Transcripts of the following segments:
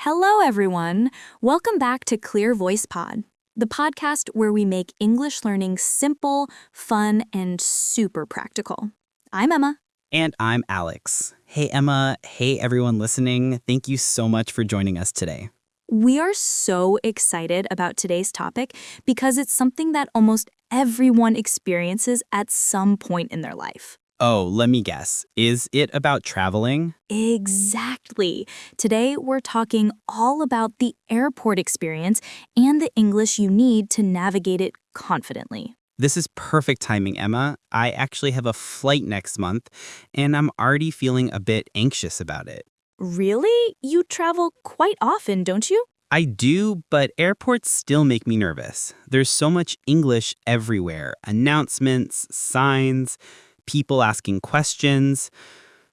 Hello, everyone. Welcome back to Clear Voice Pod, the podcast where we make English learning simple, fun, and super practical. I'm Emma. And I'm Alex. Hey, Emma. Hey, everyone listening. Thank you so much for joining us today. We are so excited about today's topic because it's something that almost everyone experiences at some point in their life. Oh, let me guess. Is it about traveling? Exactly. Today, we're talking all about the airport experience and the English you need to navigate it confidently. This is perfect timing, Emma. I actually have a flight next month, and I'm already feeling a bit anxious about it. Really? You travel quite often, don't you? I do, but airports still make me nervous. There's so much English everywhere. Announcements, signs, people asking questions.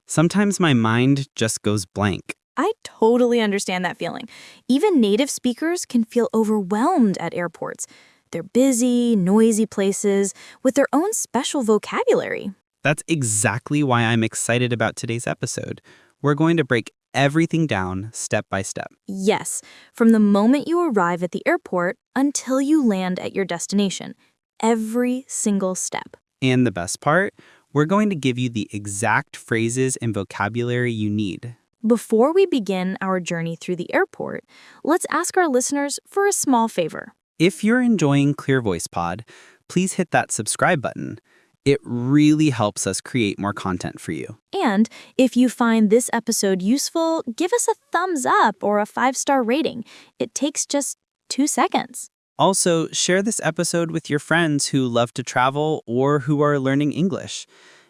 Sometimes my mind just goes blank. I totally understand that feeling. Even native speakers can feel overwhelmed at airports. They're busy, noisy places with their own special vocabulary. That's exactly why I'm excited about today's episode. We're going to break everything down step by step. Yes, from the moment you arrive at the airport until you land at your destination. Every single step. And the best part, we're going to give you the exact phrases and vocabulary you need. Before we begin our journey through the airport, let's ask our listeners for a small favor. If you're enjoying Clear Voice Pod, please hit that subscribe button. It really helps us create more content for you. And if you find this episode useful, give us a thumbs up or a 5-star rating. It takes just 2 seconds. Also, share this episode with your friends who love to travel or who are learning English.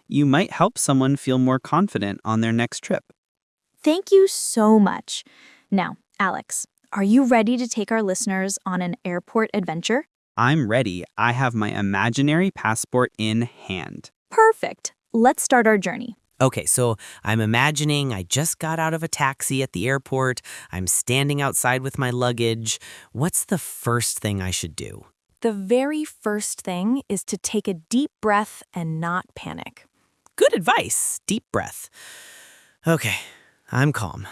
You might help someone feel more confident on their next trip. Thank you so much. Now, Alex, are you ready to take our listeners on an airport adventure? I'm ready. I have my imaginary passport in hand. Perfect. Let's start our journey. Okay, so I'm imagining I just got out of a taxi at the airport. I'm standing outside with my luggage. What's the first thing I should do? The very first thing is to take a deep breath and not panic. Good advice. Deep breath. Okay, I'm calm.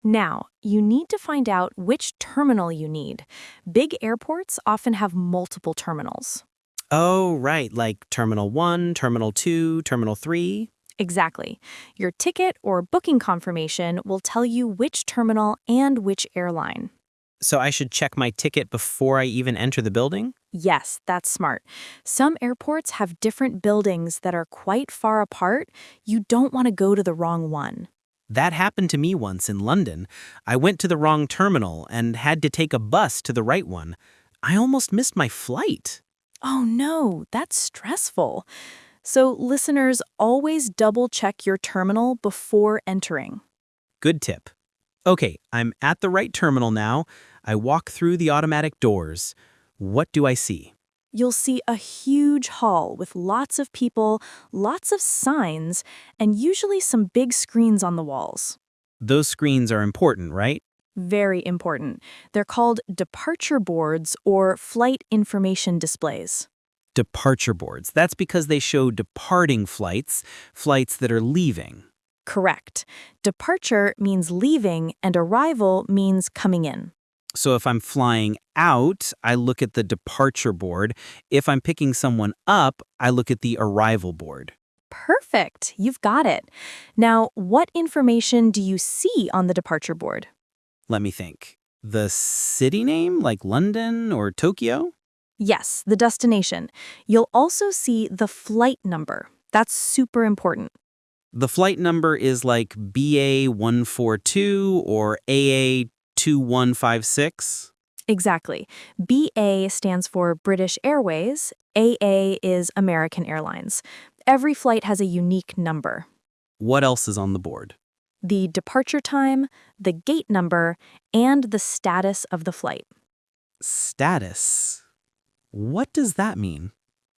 Now, you need to find out which terminal you need. Big airports often have multiple terminals. Oh, right, like Terminal 1, Terminal 2, Terminal 3. Exactly. Your ticket or booking confirmation will tell you which terminal and which airline. So I should check my ticket before I even enter the building? Yes, that's smart. Some airports have different buildings that are quite far apart. You don't want to go to the wrong one. That happened to me once in London. I went to the wrong terminal and had to take a bus to the right one. I almost missed my flight. Oh no, that's stressful. So listeners, always double-check your terminal before entering. Good tip. Okay, I'm at the right terminal now. I walk through the automatic doors. What do I see? You'll see a huge hall with lots of people, lots of signs, and usually some big screens on the walls. Those screens are important, right? Very important. They're called departure boards or flight information displays. Departure boards. That's because they show departing flights, flights that are leaving. Correct. Departure means leaving and arrival means coming in. So if I'm flying out, I look at the departure board. If I'm picking someone up, I look at the arrival board. Perfect. You've got it. Now, what information do you see on the departure board? Let me think. The city name, like London or Tokyo? Yes, the destination. You'll also see the flight number. That's super important. The flight number is like BA142 or AA2156. Exactly. BA stands for British Airways. AA is American Airlines. Every flight has a unique number. What else is on the board? The departure time, the gate number, and the status of the flight. Status. What does that mean?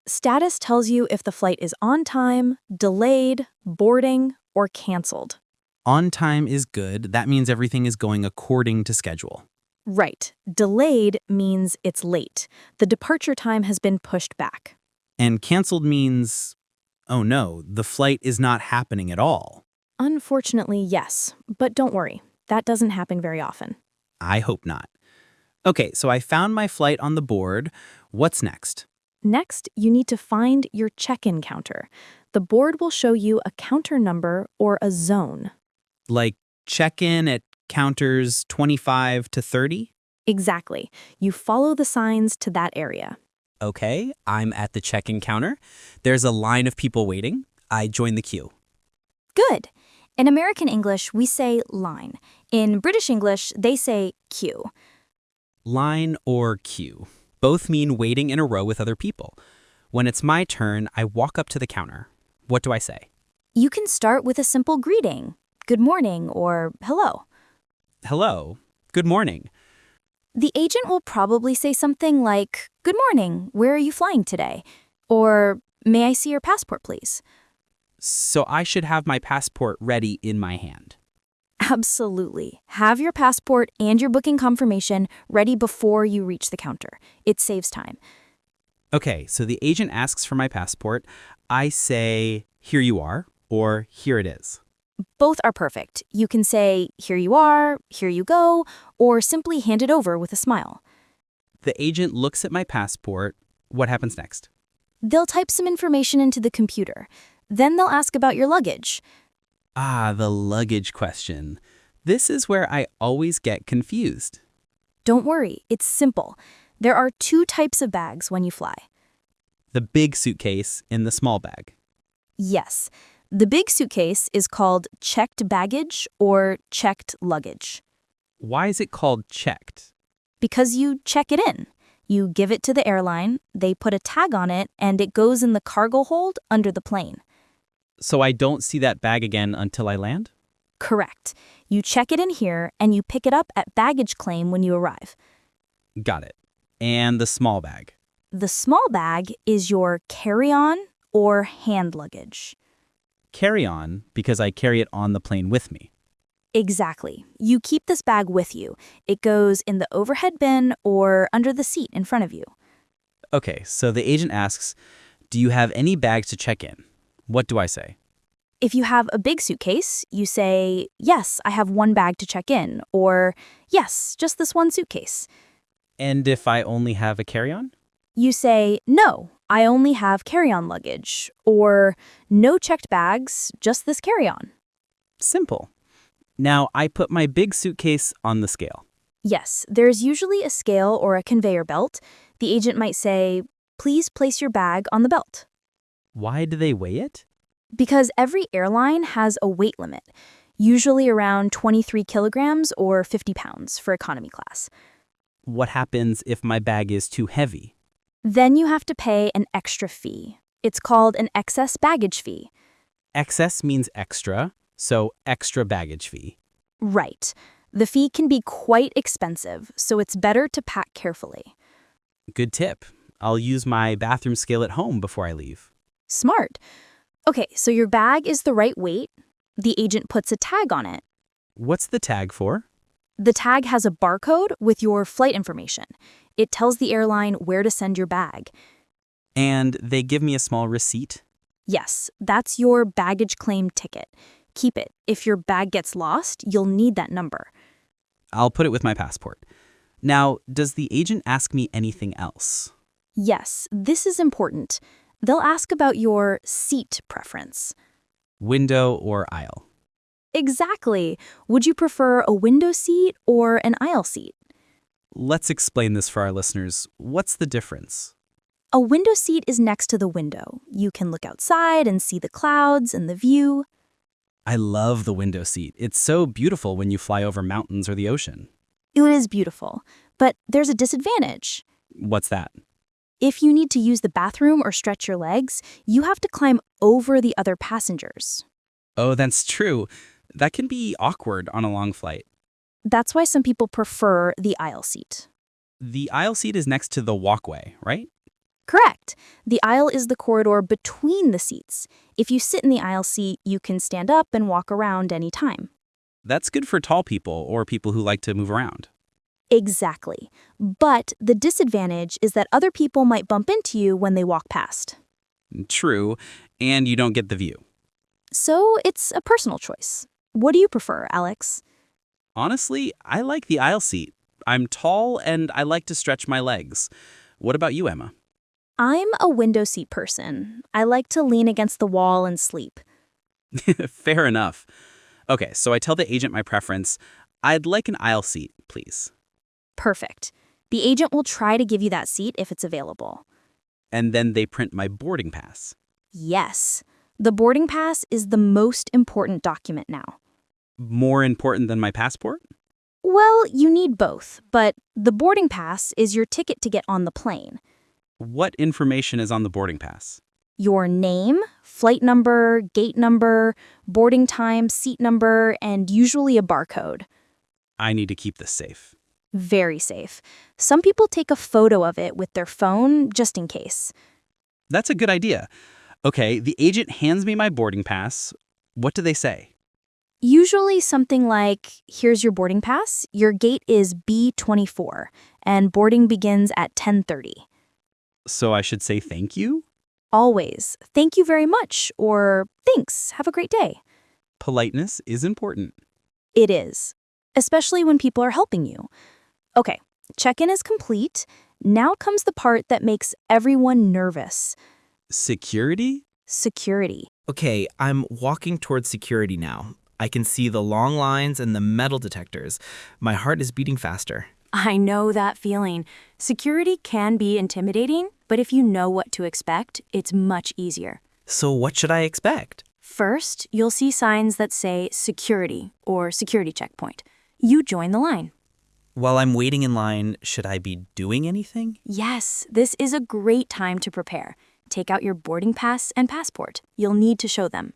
Status tells you if the flight is on time, delayed, boarding, or canceled. On time is good. That means everything is going according to schedule. Right. Delayed means it's late. The departure time has been pushed back. And canceled means, oh no, the flight is not happening at all. Unfortunately, yes. But don't worry. That doesn't happen very often. I hope not. Okay, so I found my flight on the board. What's next? Next, you need to find your check-in counter. The board will show you a counter number or a zone. Like check-in at counters 25 to 30? Exactly. You follow the signs to that area. Okay, I'm at the check-in counter. There's a line of people waiting. I join the queue. Good. In American English, we say line. In British English, they say queue. Line or queue. Both mean waiting in a row with other people. When it's my turn, I walk up to the counter. What do I say? You can start with a simple greeting, good morning or hello. Hello. Good morning. The agent will probably say something like, good morning, where are you flying today? Or, may I see your passport, please? So I should have my passport ready in my hand. Absolutely. Have your passport and your booking confirmation ready before you reach the counter. It saves time. Okay, so the agent asks for my passport. I say, here you are, or here it is. Both are perfect. You can say, here you are, here you go, or simply hand it over with a smile. The agent looks at my passport. What happens next? They'll type some information into the computer. Then they'll ask about your luggage. Ah, the luggage question. This is where I always get confused. Don't worry, it's simple. There are 2 types of bags when you fly. The big suitcase and the small bag. Yes, the big suitcase is called checked baggage or checked luggage. Why is it called checked? Because you check it in. You give it to the airline, they put a tag on it, and it goes in the cargo hold under the plane. So I don't see that bag again until I land? Correct. You check it in here, and you pick it up at baggage claim when you arrive. Got it. And the small bag. The small bag is your carry-on or hand luggage. Carry-on, because I carry it on the plane with me. Exactly. You keep this bag with you. It goes in the overhead bin or under the seat in front of you. Okay, so the agent asks, do you have any bags to check in? What do I say? If you have a big suitcase, you say, yes, I have 1 bag to check in, or yes, just this 1 suitcase. And if I only have a carry-on? You say, no, I only have carry-on luggage, or no checked bags, just this carry-on. Simple. Now I put my big suitcase on the scale. Yes, there's usually a scale or a conveyor belt. The agent might say, please place your bag on the belt. Why do they weigh it? Because every airline has a weight limit, usually around 23 kilograms or 50 pounds for economy class. What happens if my bag is too heavy? Then you have to pay an extra fee. It's called an excess baggage fee. Excess means extra, so extra baggage fee. Right. The fee can be quite expensive, so it's better to pack carefully. Good tip. I'll use my bathroom scale at home before I leave. Smart. Okay, so your bag is the right weight. The agent puts a tag on it. What's the tag for? The tag has a barcode with your flight information. It tells the airline where to send your bag. And they give me a small receipt? Yes, that's your baggage claim ticket. Keep it. If your bag gets lost, you'll need that number. I'll put it with my passport. Now, does the agent ask me anything else? Yes, this is important. They'll ask about your seat preference. Window or aisle? Exactly. Would you prefer a window seat or an aisle seat? Let's explain this for our listeners. What's the difference? A window seat is next to the window. You can look outside and see the clouds and the view. I love the window seat. It's so beautiful when you fly over mountains or the ocean. It is beautiful, but there's a disadvantage. What's that? If you need to use the bathroom or stretch your legs, you have to climb over the other passengers. Oh, that's true. That can be awkward on a long flight. That's why some people prefer the aisle seat. The aisle seat is next to the walkway, right? Correct. The aisle is the corridor between the seats. If you sit in the aisle seat, you can stand up and walk around anytime. That's good for tall people or people who like to move around. Exactly. But the disadvantage is that other people might bump into you when they walk past. True, and you don't get the view. So it's a personal choice. What do you prefer, Alex? Honestly, I like the aisle seat. I'm tall and I like to stretch my legs. What about you, Emma? I'm a window seat person. I like to lean against the wall and sleep. Fair enough. Okay, so I tell the agent my preference. I'd like an aisle seat, please. Perfect. The agent will try to give you that seat if it's available. And then they print my boarding pass. Yes. The boarding pass is the most important document now. More important than my passport? Well, you need both, but the boarding pass is your ticket to get on the plane. What information is on the boarding pass? Your name, flight number, gate number, boarding time, seat number, and usually a barcode. I need to keep this safe. Very safe. Some people take a photo of it with their phone just in case. That's a good idea. Okay, the agent hands me my boarding pass. What do they say? Usually something like, here's your boarding pass, your gate is B24, and boarding begins at 10:30. So I should say thank you? Always, thank you very much, or thanks, have a great day. Politeness is important. It is, especially when people are helping you. Okay, check-in is complete. Now comes the part that makes everyone nervous. Security? Security. Okay, I'm walking towards security now. I can see the long lines and the metal detectors. My heart is beating faster. I know that feeling. Security can be intimidating, but if you know what to expect, it's much easier. So what should I expect? First, you'll see signs that say security or security checkpoint. You join the line. While I'm waiting in line, should I be doing anything? Yes, this is a great time to prepare. Take out your boarding pass and passport. You'll need to show them.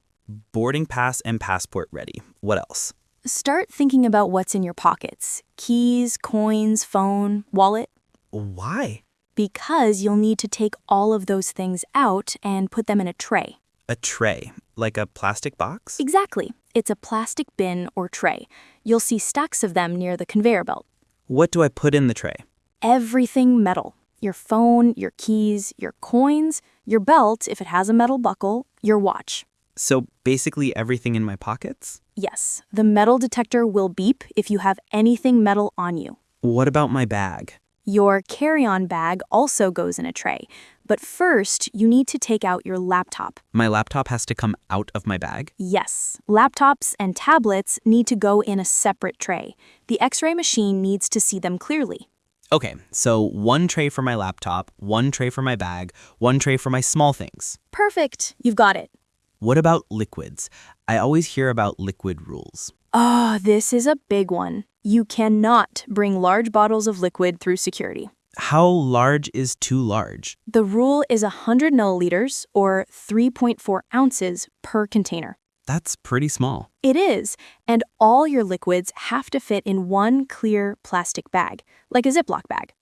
Boarding pass and passport ready. What else? Start thinking about what's in your pockets. Keys, coins, phone, wallet. Why? Because you'll need to take all of those things out and put them in a tray. A tray, like a plastic box? Exactly. It's a plastic bin or tray. You'll see stacks of them near the conveyor belt. What do I put in the tray? Everything metal. Your phone, your keys, your coins, your belt if it has a metal buckle, your watch. So basically everything in my pockets? Yes, the metal detector will beep if you have anything metal on you. What about my bag? Your carry-on bag also goes in a tray. But first, you need to take out your laptop. My laptop has to come out of my bag? Yes, laptops and tablets need to go in a separate tray. The X-ray machine needs to see them clearly. Okay, so one tray for my laptop, one tray for my bag, one tray for my small things. Perfect, you've got it. What about liquids? I always hear about liquid rules. Oh, this is a big one. You cannot bring large bottles of liquid through security. How large is too large? The rule is 100 milliliters or 3.4 ounces per container. That's pretty small. It is, and all your liquids have to fit in one clear plastic bag, like a Ziploc bag.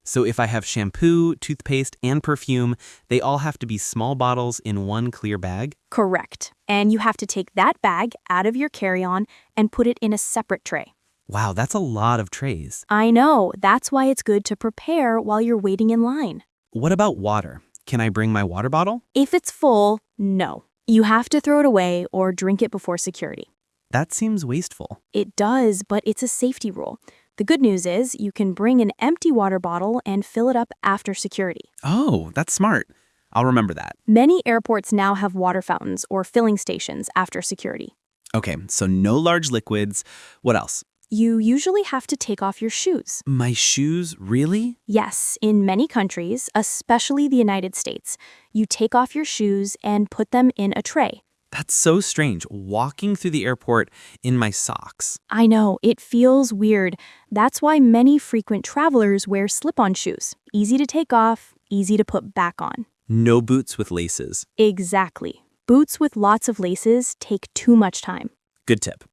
So if I have shampoo, toothpaste, and perfume, they all have to be small bottles in one clear bag? Correct. And you have to take that bag out of your carry-on and put it in a separate tray. Wow, that's a lot of trays. I know. That's why it's good to prepare while you're waiting in line. What about water? Can I bring my water bottle? If it's full, no. You have to throw it away or drink it before security. That seems wasteful. It does, but it's a safety rule. The good news is you can bring an empty water bottle and fill it up after security. Oh, that's smart. I'll remember that. Many airports now have water fountains or filling stations after security. Okay, so no large liquids. What else? You usually have to take off your shoes. My shoes? Really? Yes, in many countries, especially the United States, you take off your shoes and put them in a tray. That's so strange, walking through the airport in my socks. I know, it feels weird. That's why many frequent travelers wear slip-on shoes. Easy to take off, easy to put back on. No boots with laces. Exactly. Boots with lots of laces take too much time. Good tip.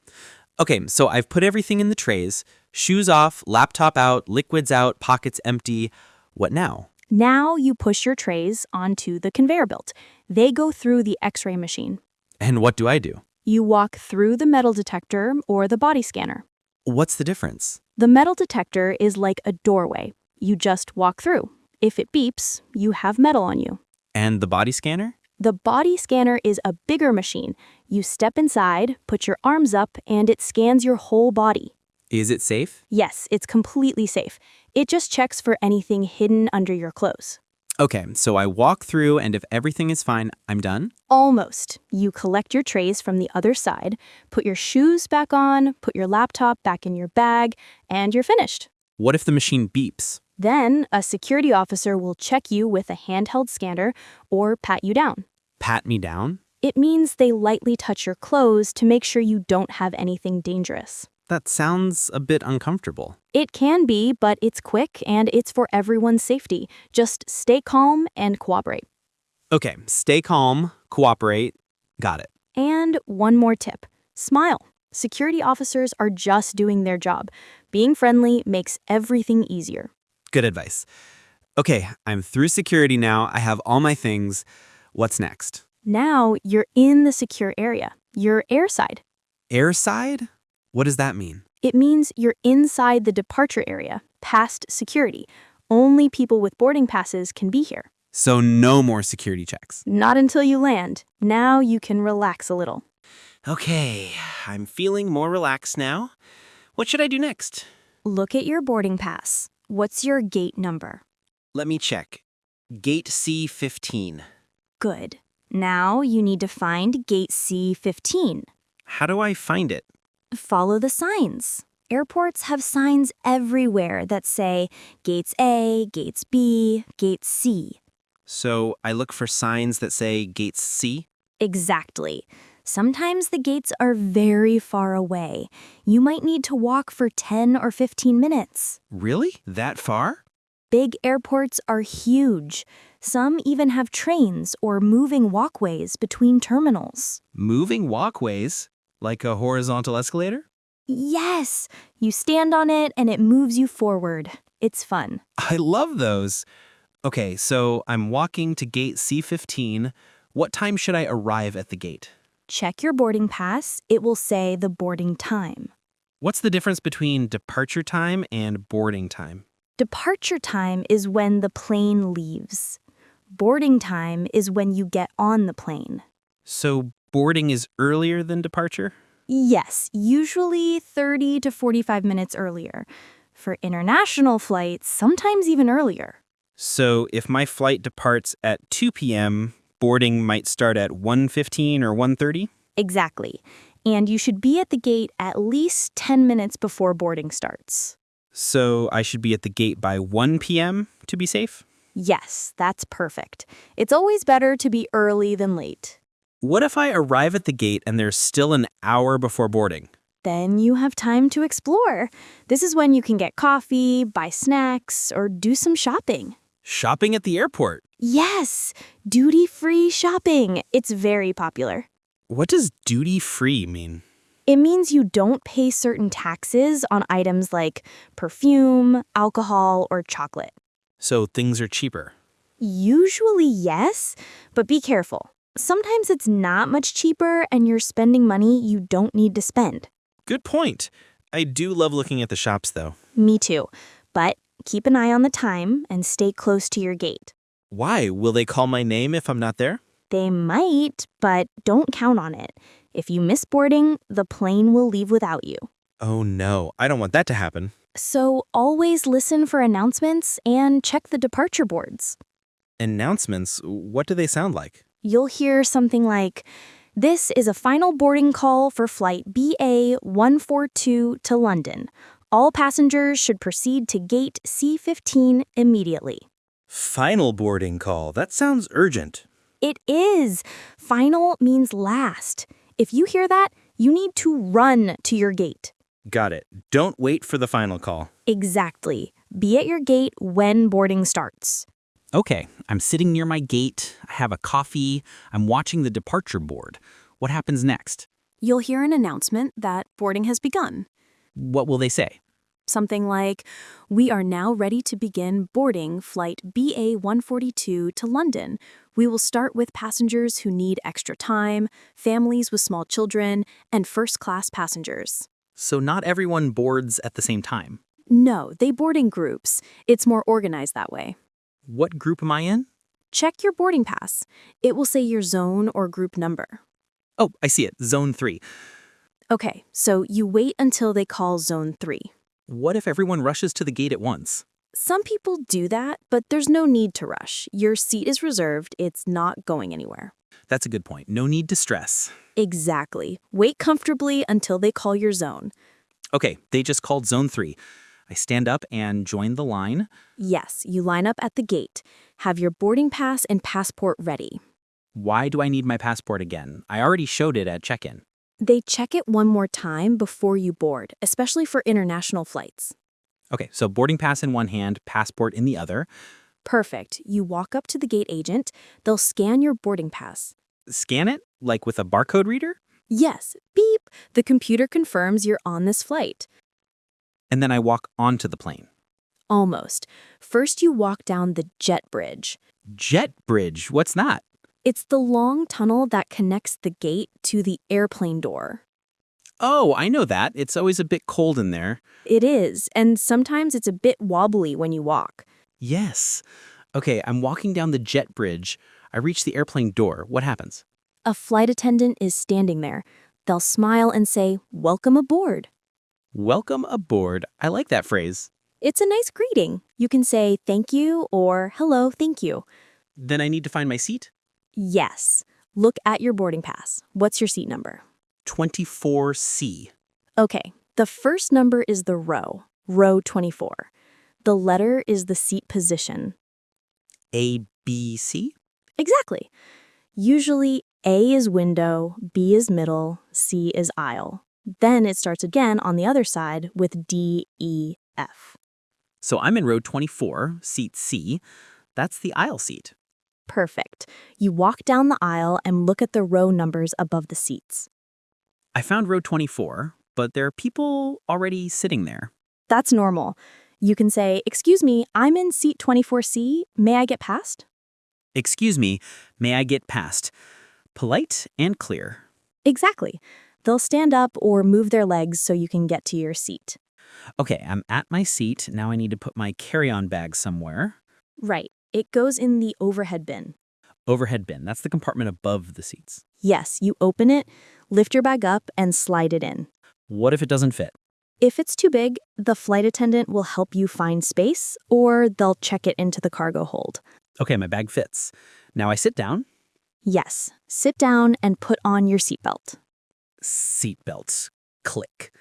Okay, so I've put everything in the trays. Shoes off, laptop out, liquids out, pockets empty. What now? Now you push your trays onto the conveyor belt. They go through the X-ray machine. And what do I do? You walk through the metal detector or the body scanner. What's the difference? The metal detector is like a doorway. You just walk through. If it beeps, you have metal on you. And the body scanner? The body scanner is a bigger machine. You step inside, put your arms up, and it scans your whole body. Is it safe? Yes, it's completely safe. It just checks for anything hidden under your clothes. Okay, so I walk through, and if everything is fine, I'm done? Almost. You collect your trays from the other side, put your shoes back on, put your laptop back in your bag, and you're finished. What if the machine beeps? Then, a security officer will check you with a handheld scanner or pat you down. Pat me down? It means they lightly touch your clothes to make sure you don't have anything dangerous. That sounds a bit uncomfortable. It can be, but it's quick and it's for everyone's safety. Just stay calm and cooperate. Okay, stay calm, cooperate. Got it. And one more tip. Smile. Security officers are just doing their job. Being friendly makes everything easier. Good advice. Okay, I'm through security now. I have all my things. What's next? Now you're in the secure area. You're airside. Airside? What does that mean? It means you're inside the departure area, past security. Only people with boarding passes can be here. So no more security checks. Not until you land. Now you can relax a little. Okay, I'm feeling more relaxed now. What should I do next? Look at your boarding pass. What's your gate number? Let me check. Gate C15. Good. Now you need to find gate C15. How do I find it? Follow the signs. Airports have signs everywhere that say gates A, gates B, gate C. So I look for signs that say Gate C? Exactly. Sometimes the gates are very far away. You might need to walk for 10 or 15 minutes. Really? That far? Big airports are huge. Some even have trains or moving walkways between terminals. Moving walkways? Like a horizontal escalator? Yes, you stand on it and it moves you forward. It's fun. I love those. Okay, so I'm walking to gate C15. What time should I arrive at the gate? Check your boarding pass. It will say the boarding time. What's the difference between departure time and boarding time? Departure time is when the plane leaves. Boarding time is when you get on the plane. So boarding is earlier than departure? Yes, usually 30 to 45 minutes earlier. For international flights, sometimes even earlier. So if my flight departs at 2 p.m., boarding might start at 1:15 or 1:30? Exactly. And you should be at the gate at least 10 minutes before boarding starts. So I should be at the gate by 1 p.m. to be safe? Yes, that's perfect. It's always better to be early than late. What if I arrive at the gate and there's still an hour before boarding? Then you have time to explore. This is when you can get coffee, buy snacks, or do some shopping. Shopping at the airport? Yes, duty-free shopping. It's very popular. What does duty-free mean? It means you don't pay certain taxes on items like perfume, alcohol, or chocolate. So things are cheaper. Usually, yes, but be careful. Sometimes it's not much cheaper and you're spending money you don't need to spend. Good point. I do love looking at the shops, though. Me too. But keep an eye on the time and stay close to your gate. Why? Will they call my name if I'm not there? They might, but don't count on it. If you miss boarding, the plane will leave without you. Oh no, I don't want that to happen. So always listen for announcements and check the departure boards. Announcements? What do they sound like? You'll hear something like, "This is a final boarding call for flight BA142 to London. All passengers should proceed to gate C15 immediately." Final boarding call. That sounds urgent. It is. Final means last. If you hear that, you need to run to your gate. Got it. Don't wait for the final call. Exactly. Be at your gate when boarding starts. Okay, I'm sitting near my gate. I have a coffee. I'm watching the departure board. What happens next? You'll hear an announcement that boarding has begun. What will they say? Something like, "We are now ready to begin boarding flight BA142 to London. We will start with passengers who need extra time, families with small children, and first-class passengers." So not everyone boards at the same time. No, they board in groups. It's more organized that way. What group am I in? Check your boarding pass. It will say your zone or group number. Oh, I see it. Zone 3. Okay, so you wait until they call Zone 3. What if everyone rushes to the gate at once? Some people do that, but there's no need to rush. Your seat is reserved, it's not going anywhere. That's a good point. No need to stress. Exactly. Wait comfortably until they call your zone. Okay, they just called Zone 3. I stand up and join the line. Yes, you line up at the gate. Have your boarding pass and passport ready. Why do I need my passport again? I already showed it at check-in. They check it one more time before you board, especially for international flights. Okay, so boarding pass in one hand, passport in the other. Perfect. You walk up to the gate agent. They'll scan your boarding pass. Scan it, like with a barcode reader? Yes, beep. The computer confirms you're on this flight. And then I walk onto the plane. Almost. First, you walk down the jet bridge. Jet bridge, what's that? It's the long tunnel that connects the gate to the airplane door. Oh, I know that. It's always a bit cold in there. It is, and sometimes it's a bit wobbly when you walk. Yes. Okay, I'm walking down the jet bridge. I reach the airplane door. What happens? A flight attendant is standing there. They'll smile and say, "Welcome aboard." Welcome aboard. I like that phrase. It's a nice greeting. You can say thank you or hello, thank you. Then I need to find my seat? Yes. Look at your boarding pass. What's your seat number? 24C. Okay, the first number is the row 24. The letter is the seat position. A, B, C? Exactly. Usually A is window, B is middle, C is aisle. Then it starts again on the other side with D, E, F. So I'm in row 24, seat C. That's the aisle seat. Perfect. You walk down the aisle and look at the row numbers above the seats. I found row 24, but there are people already sitting there. That's normal. You can say, "Excuse me, I'm in seat 24C. May I get past?" Excuse me, may I get past? Polite and clear. Exactly. They'll stand up or move their legs so you can get to your seat. Okay, I'm at my seat. Now I need to put my carry-on bag somewhere. Right. It goes in the overhead bin. Overhead bin, that's the compartment above the seats. Yes, you open it, lift your bag up, and slide it in. What if it doesn't fit? If it's too big, the flight attendant will help you find space, or they'll check it into the cargo hold. Okay, my bag fits. Now I sit down. Yes, sit down and put on your seatbelt. Seatbelts. Click.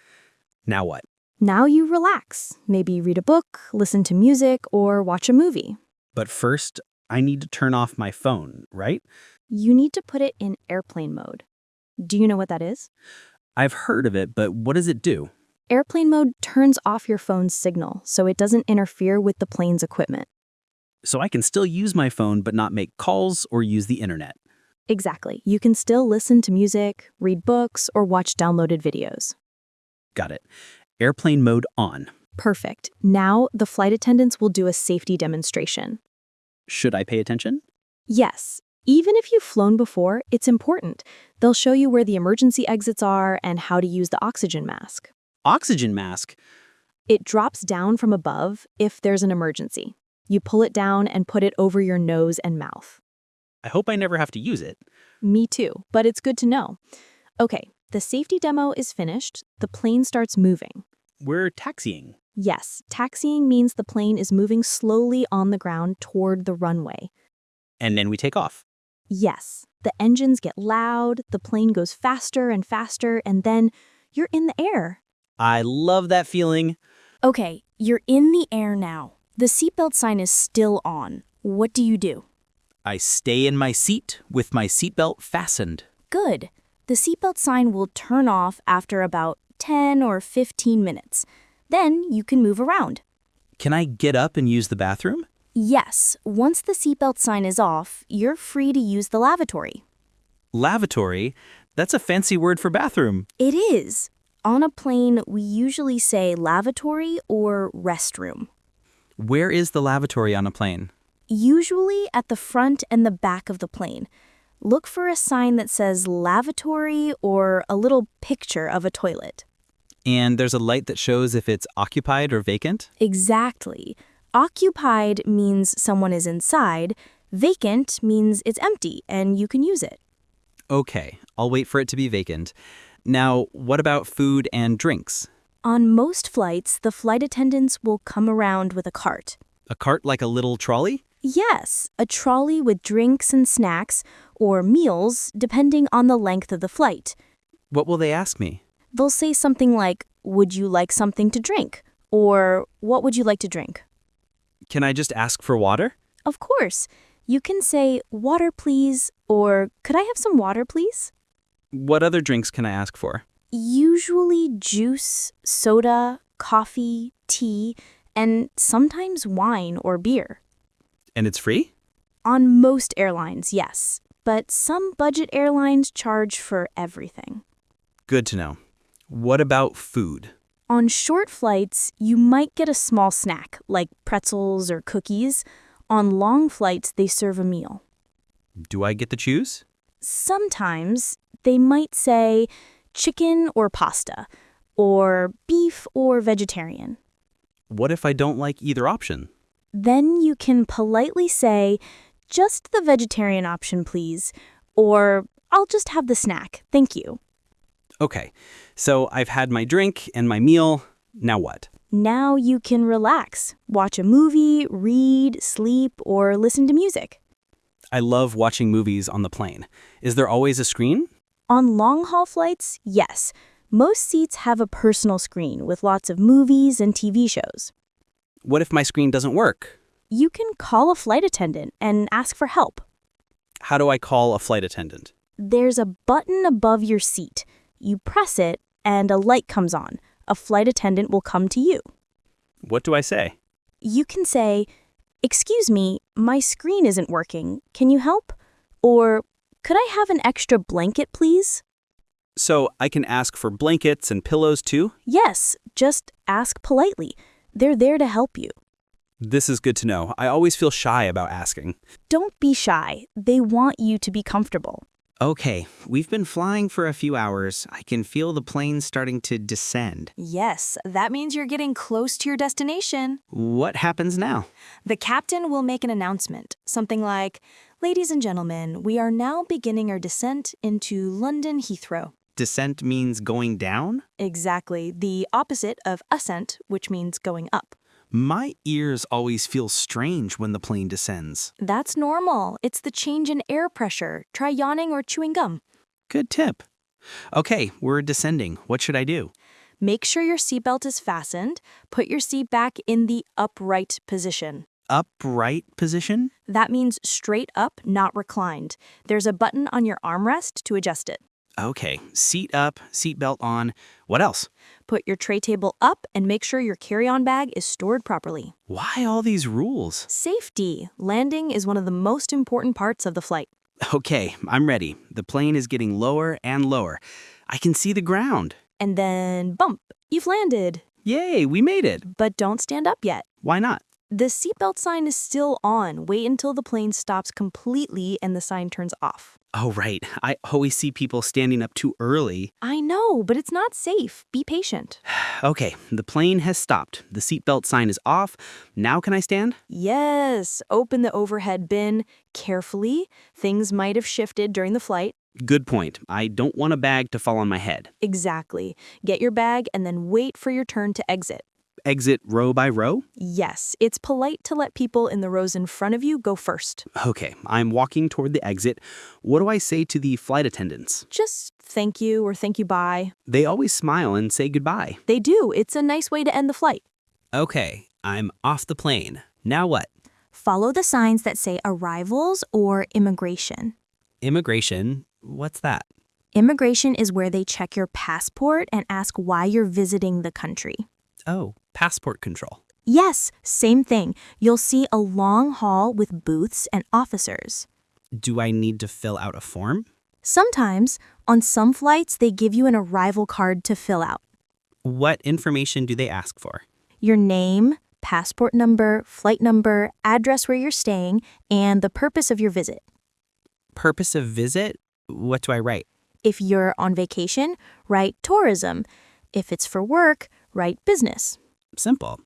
Now what? Now you relax. Maybe read a book, listen to music, or watch a movie. But first, I need to turn off my phone, right? You need to put it in airplane mode. Do you know what that is? I've heard of it, but what does it do? Airplane mode turns off your phone's signal so it doesn't interfere with the plane's equipment. So I can still use my phone but not make calls or use the internet. Exactly. You can still listen to music, read books, or watch downloaded videos. Got it. Airplane mode on. Perfect. Now the flight attendants will do a safety demonstration. Should I pay attention? Yes. Even if you've flown before, it's important. They'll show you where the emergency exits are and how to use the oxygen mask. Oxygen mask? It drops down from above if there's an emergency. You pull it down and put it over your nose and mouth. I hope I never have to use it. Me too, but it's good to know. Okay, the safety demo is finished. The plane starts moving. We're taxiing. Yes, taxiing means the plane is moving slowly on the ground toward the runway. And then we take off. Yes, the engines get loud, the plane goes faster and faster, and then you're in the air. I love that feeling. Okay, you're in the air now. The seatbelt sign is still on. What do you do? I stay in my seat with my seatbelt fastened. Good. The seatbelt sign will turn off after about 10 or 15 minutes. Then you can move around. Can I get up and use the bathroom? Yes, once the seatbelt sign is off, you're free to use the lavatory. Lavatory? That's a fancy word for bathroom. It is. On a plane, we usually say lavatory or restroom. Where is the lavatory on a plane? Usually at the front and the back of the plane. Look for a sign that says lavatory or a little picture of a toilet. And there's a light that shows if it's occupied or vacant? Exactly. Occupied means someone is inside. Vacant means it's empty and you can use it. Okay, I'll wait for it to be vacant. Now, what about food and drinks? On most flights, the flight attendants will come around with a cart. A cart like a little trolley? Yes, a trolley with drinks and snacks, or meals, depending on the length of the flight. What will they ask me? They'll say something like, "Would you like something to drink?" Or, "What would you like to drink?" Can I just ask for water? Of course. You can say, "Water, please," or, "Could I have some water, please?" What other drinks can I ask for? Usually juice, soda, coffee, tea, and sometimes wine or beer. And it's free? On most airlines, yes, but some budget airlines charge for everything. Good to know. What about food? On short flights, you might get a small snack, like pretzels or cookies. On long flights, they serve a meal. Do I get to choose? Sometimes they might say chicken or pasta, or beef or vegetarian. What if I don't like either option? Then you can politely say, "Just the vegetarian option, please," or "I'll just have the snack, thank you." Okay, so I've had my drink and my meal. Now what? Now you can relax, watch a movie, read, sleep, or listen to music. I love watching movies on the plane. Is there always a screen? On long-haul flights, yes. Most seats have a personal screen with lots of movies and TV shows. What if my screen doesn't work? You can call a flight attendant and ask for help. How do I call a flight attendant? There's a button above your seat. You press it, and a light comes on. A flight attendant will come to you. What do I say? You can say, "Excuse me, my screen isn't working. Can you help?" Or, "Could I have an extra blanket, please?" So I can ask for blankets and pillows too? Yes, just ask politely. They're there to help you. This is good to know. I always feel shy about asking. Don't be shy. They want you to be comfortable. Okay, we've been flying for a few hours. I can feel the plane starting to descend. Yes, that means you're getting close to your destination. What happens now? The captain will make an announcement, something like, "Ladies and gentlemen, we are now beginning our descent into London Heathrow." Descent means going down? Exactly, the opposite of ascent, which means going up. My ears always feel strange when the plane descends. That's normal. It's the change in air pressure. Try yawning or chewing gum. Good tip. Okay, we're descending. What should I do? Make sure your seatbelt is fastened. Put your seat back in the upright position. Upright position? That means straight up, not reclined. There's a button on your armrest to adjust it. Okay, seat up, seatbelt on. What else? Put your tray table up and make sure your carry-on bag is stored properly. Why all these rules? Safety. Landing is one of the most important parts of the flight. Okay, I'm ready. The plane is getting lower and lower. I can see the ground. And then, bump, you've landed. Yay, we made it. But don't stand up yet. Why not? The seatbelt sign is still on. Wait until the plane stops completely and the sign turns off. Oh, right. I always see people standing up too early. I know, but it's not safe. Be patient. Okay, the plane has stopped. The seatbelt sign is off. Now can I stand? Yes, open the overhead bin carefully. Things might have shifted during the flight. Good point. I don't want a bag to fall on my head. Exactly. Get your bag and then wait for your turn to exit. Exit row by row? Yes, it's polite to let people in the rows in front of you go first. Okay, I'm walking toward the exit. What do I say to the flight attendants? Just thank you or thank you bye. They always smile and say goodbye. They do. It's a nice way to end the flight. Okay, I'm off the plane. Now what? Follow the signs that say arrivals or immigration. Immigration? What's that? Immigration is where they check your passport and ask why you're visiting the country. Oh, passport control. Yes, same thing. You'll see a long hall with booths and officers. Do I need to fill out a form? Sometimes, on some flights, they give you an arrival card to fill out. What information do they ask for? Your name, passport number, flight number, address where you're staying, and the purpose of your visit. Purpose of visit? What do I write? If you're on vacation, write tourism. If it's for work, write business. Simple.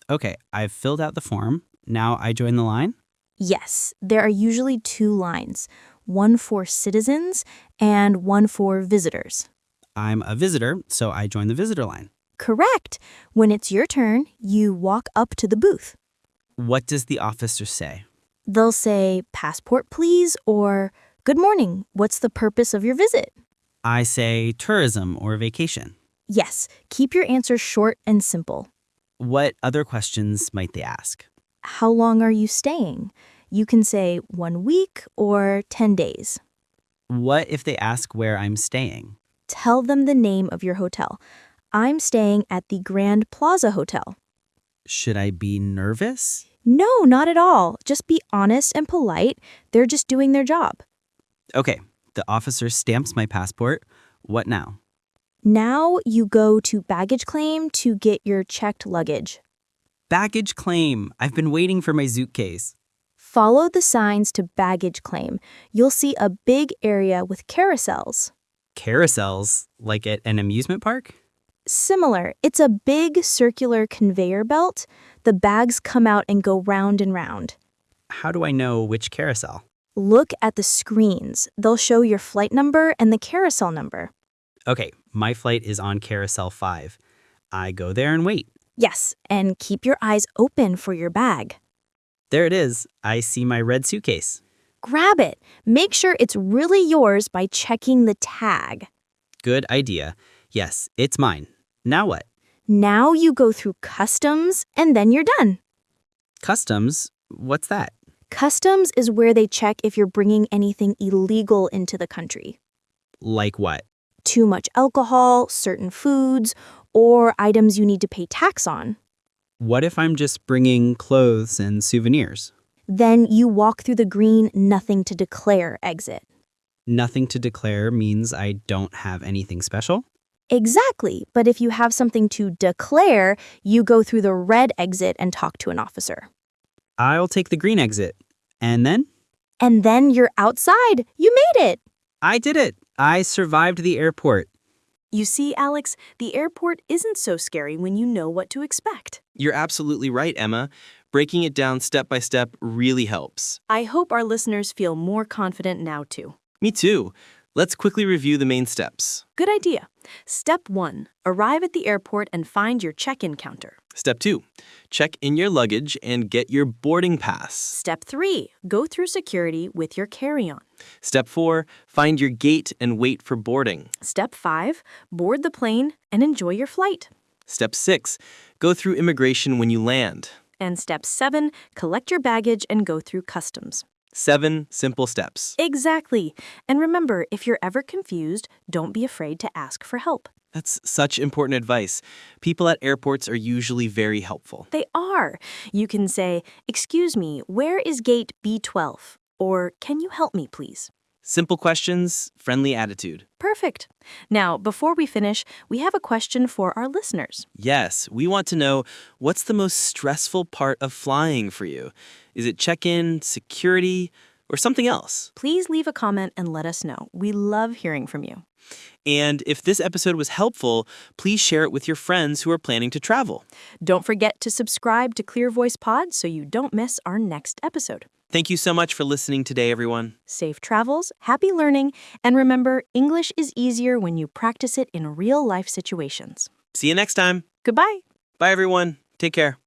Okay, I've filled out the form. Now I join the line? Yes, there are usually two lines, one for citizens and one for visitors. I'm a visitor, so I join the visitor line. Correct. When it's your turn, you walk up to the booth. What does the officer say? They'll say, "Passport, please," or "Good morning. What's the purpose of your visit?" I say tourism or vacation. Yes, keep your answer short and simple. What other questions might they ask? How long are you staying? You can say 1 week or 10 days. What if they ask where I'm staying? Tell them the name of your hotel. I'm staying at the Grand Plaza Hotel. Should I be nervous? No, not at all. Just be honest and polite. They're just doing their job. Okay, the officer stamps my passport. What now? Now you go to baggage claim to get your checked luggage. Baggage claim. I've been waiting for my suitcase. Follow the signs to baggage claim. You'll see a big area with carousels. Carousels? Like at an amusement park? Similar. It's a big circular conveyor belt. The bags come out and go round and round. How do I know which carousel? Look at the screens. They'll show your flight number and the carousel number. Okay, my flight is on carousel 5. I go there and wait. Yes, and keep your eyes open for your bag. There it is. I see my red suitcase. Grab it. Make sure it's really yours by checking the tag. Good idea. Yes, it's mine. Now what? Now you go through customs and then you're done. Customs? What's that? Customs is where they check if you're bringing anything illegal into the country. Like what? Too much alcohol, certain foods, or items you need to pay tax on. What if I'm just bringing clothes and souvenirs? Then you walk through the green nothing to declare exit. Nothing to declare means I don't have anything special? Exactly, but if you have something to declare, you go through the red exit and talk to an officer. I'll take the green exit. And then? And then you're outside. You made it. I did it. I survived the airport. You see, Alex, the airport isn't so scary when you know what to expect. You're absolutely right, Emma. Breaking it down step by step really helps. I hope our listeners feel more confident now, too. Me too. Let's quickly review the main steps. Good idea. Step 1. Arrive at the airport and find your check-in counter. Step 2. Check in your luggage and get your boarding pass. Step 3. Go through security with your carry-on. Step 4. Find your gate and wait for boarding. Step 5. Board the plane and enjoy your flight. Step 6. Go through immigration when you land. And Step 7. Collect your baggage and go through customs. 7 simple steps. Exactly. And remember, if you're ever confused, don't be afraid to ask for help. That's such important advice. People at airports are usually very helpful. They are. You can say, "Excuse me, where is gate B12?" Or, "Can you help me, please?" Simple questions, friendly attitude. Perfect. Now, before we finish, we have a question for our listeners. Yes, we want to know, what's the most stressful part of flying for you? Is it check-in, security, or something else? Please leave a comment and let us know. We love hearing from you. And if this episode was helpful, please share it with your friends who are planning to travel. Don't forget to subscribe to Clear Voice Pod so you don't miss our next episode. Thank you so much for listening today, everyone. Safe travels, happy learning, and remember, English is easier when you practice it in real-life situations. See you next time. Goodbye. Bye, everyone. Take care.